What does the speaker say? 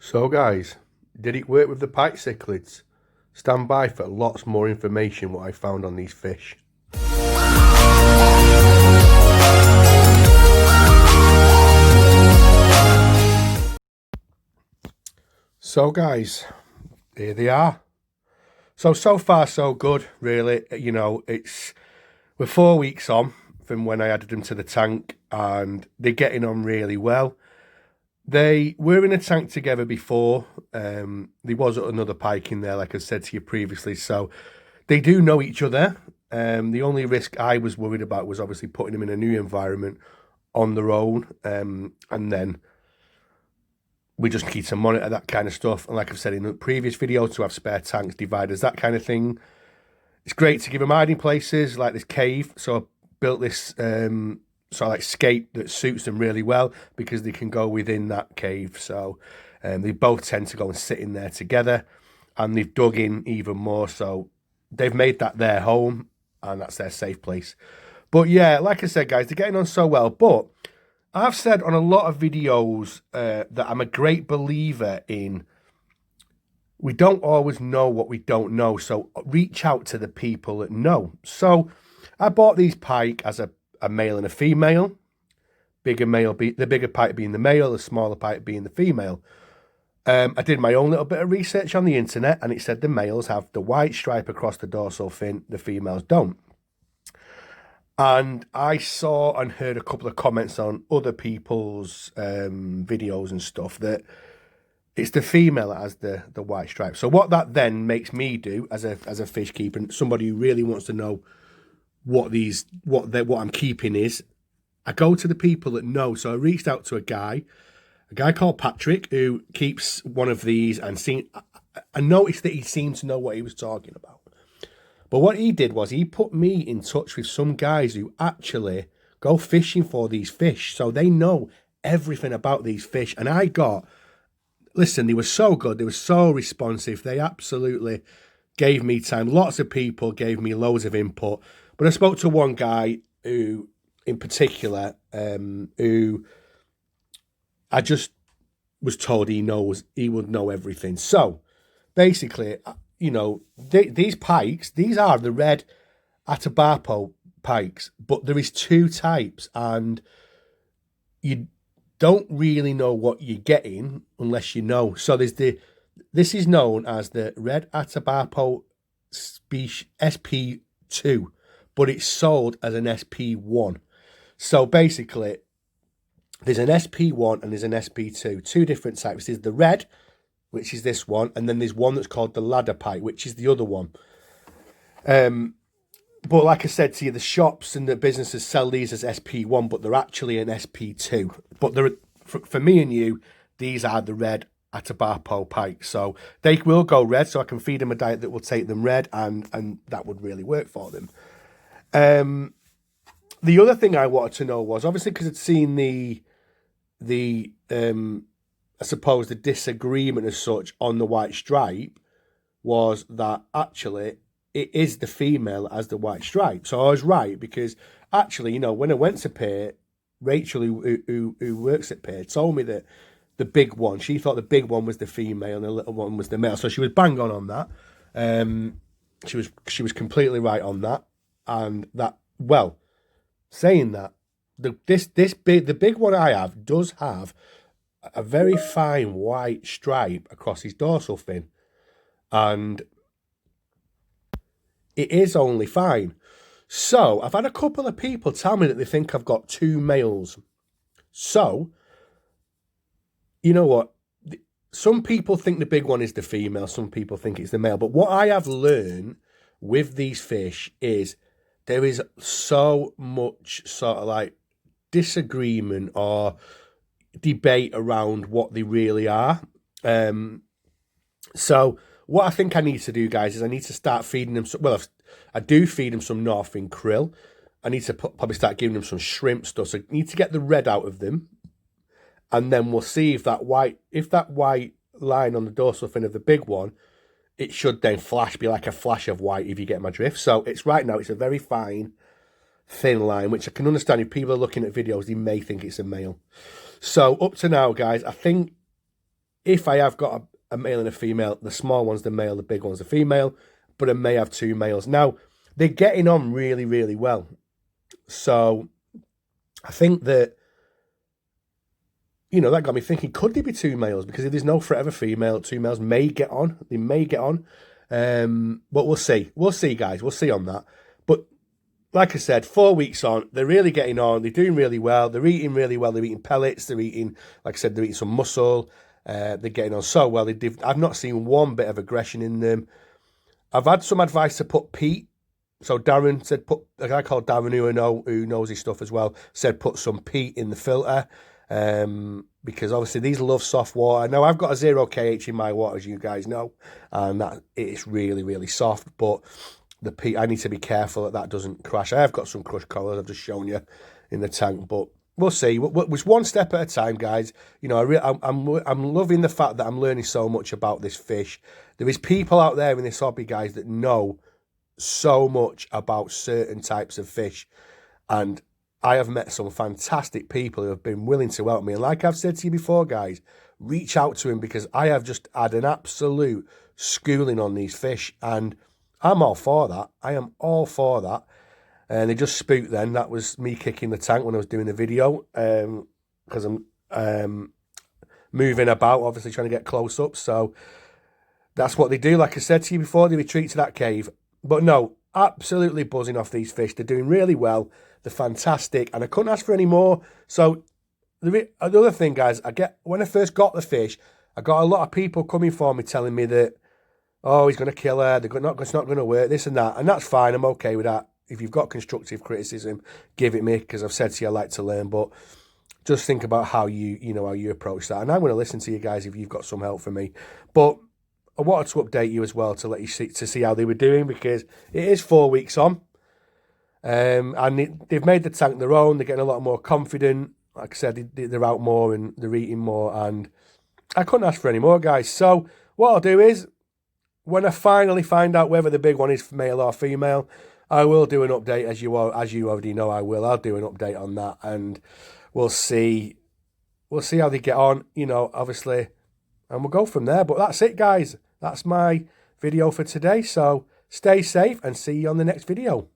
So guys, did it work with the pike cichlids? Stand by for lots more information what I found on these fish. So guys, here they are. So far so good, really. You know, we're 4 weeks on from when I added them to the tank and they're getting on really well. They were in a tank together before. There was another pike in there, like I said to you previously. So they do know each other. The only risk I was worried about was obviously putting them in a new environment on their own. And then we just need to monitor that kind of stuff. And like I've said in the previous video, to have spare tanks, dividers, that kind of thing. It's great to give them hiding places like this cave. So I built this sort of like scape that suits them really well because they can go within that cave. So they both tend to go and sit in there together, and they've dug in even more. So they've made that their home and that's their safe place. But yeah, like I said, guys, they're getting on so well. But I've said on a lot of videos that I'm a great believer in we don't always know what we don't know. So reach out to the people that know. So I bought these pike as a male and a female. The bigger pike being the male, the smaller pike being the female. I did my own little bit of research on the internet, and it said the males have the white stripe across the dorsal fin, the females don't. And I saw and heard a couple of comments on other people's videos and stuff that it's the female that has the white stripe. So what that then makes me do as a fish keeper, and somebody who really wants to know what I'm keeping is, I go to the people that know. So I reached out to a guy called Patrick who keeps one of these, and I noticed that he seemed to know what he was talking about. But what he did was he put me in touch with some guys who actually go fishing for these fish. So they know everything about these fish. And listen, they were so good. They were so responsive. They absolutely gave me time. Lots of people gave me loads of input. But I spoke to one guy who, in particular, who I just was told he would know everything. So basically, you know, these pikes, these are the red Atabapo pikes, but there is two types, and you don't really know what you're getting unless you know. So this is known as the red Atabapo species SP2, but it's sold as an SP1. So basically, there's an SP1 and there's an SP2, two different types. There's the red, which is this one, and then there's one that's called the ladder pike, which is the other one. But like I said to you, the shops and the businesses sell these as SP1, but they're actually an SP2. But for me and you, these are the red Atabapo pike. So they will go red, so I can feed them a diet that will take them red, and that would really work for them. The other thing I wanted to know was, obviously, because I'd seen I suppose the disagreement as such on the white stripe was that actually it is the female that has the white stripe. So I was right, because actually, you know, when I went to Pier, Rachel, who works at Pier, told me that the big one, she thought the big one was the female and the little one was the male. So she was bang on that. She was completely right on that. And that, well, saying that, the big one I have does have a very fine white stripe across his dorsal fin, and it is only fine. So I've had a couple of people tell me that they think I've got two males. So, you know what? Some people think the big one is the female, some people think it's the male. But what I have learned with these fish is there is so much sort of like disagreement or debate around what they really are. So what I think I need to do, guys, is I need to start feeding them I do feed them some Northern krill. I need to probably start giving them some shrimp stuff. So I need to get the red out of them, and then we'll see if that white line on the dorsal fin of the big one, it should then be like a flash of white, if you get my drift. So it's right now, it's a very fine, thin line, which I can understand if people are looking at videos, they may think it's a male. So up to now, guys, I think if I have got a male and a female, the small one's the male, the big one's the female, but I may have 2 males. Now, they're getting on really, really well. So I think that, that got me thinking, could there be 2 males? Because if there's no threat of a female, 2 males may get on. They may get on. But we'll see. We'll see, guys. We'll see on that. But like I said, 4 weeks on, they're really getting on. They're doing really well. They're eating really well. They're eating pellets. They're eating, like I said, they're eating some muscle. They're getting on so well. I've not seen one bit of aggression in them. I've had some advice to put peat. So Darren said a guy called Darren who knows his stuff as well, said put some peat in the filter. Because obviously these love soft water. Now I've got a 0 kH in my water, as you guys know, and that it's really, really soft. But the peat, I need to be careful that doesn't crash. I have got some crushed corals I've just shown you in the tank, but we'll see. It's one step at a time, guys. I'm loving the fact that I'm learning so much about this fish. There is people out there in this hobby, guys, that know so much about certain types of fish, and I have met some fantastic people who have been willing to help me. And like I've said to you before, guys, reach out to him, because I have just had an absolute schooling on these fish, and I'm all for that. I am all for that. And they just spooked then. That was me kicking the tank when I was doing the video, because I'm moving about, obviously trying to get close up. So that's what they do. Like I said to you before, they retreat to that cave. But no, absolutely buzzing off these fish. They're doing really well. They're fantastic, and I couldn't ask for any more. So the other thing, guys, when I first got the fish, I got a lot of people coming for me telling me that, oh, he's going to kill her, it's not going to work, this and that, and that's fine. I'm okay with that. If you've got constructive criticism, give it me, because I've said to you I like to learn. But just think about how you approach that, and I'm going to listen to you guys if you've got some help for me. But I wanted to update you as well to let you see how they were doing, because it is 4 weeks on. And they've made the tank their own. They're getting a lot more confident. Like I said, they're out more and they're eating more. And I couldn't ask for any more, guys. So what I'll do is, when I finally find out whether the big one is male or female, I will do an update, as you already know I will. I'll do an update on that, and we'll see how they get on, obviously, and we'll go from there. But that's it, guys. That's my video for today. So stay safe and see you on the next video.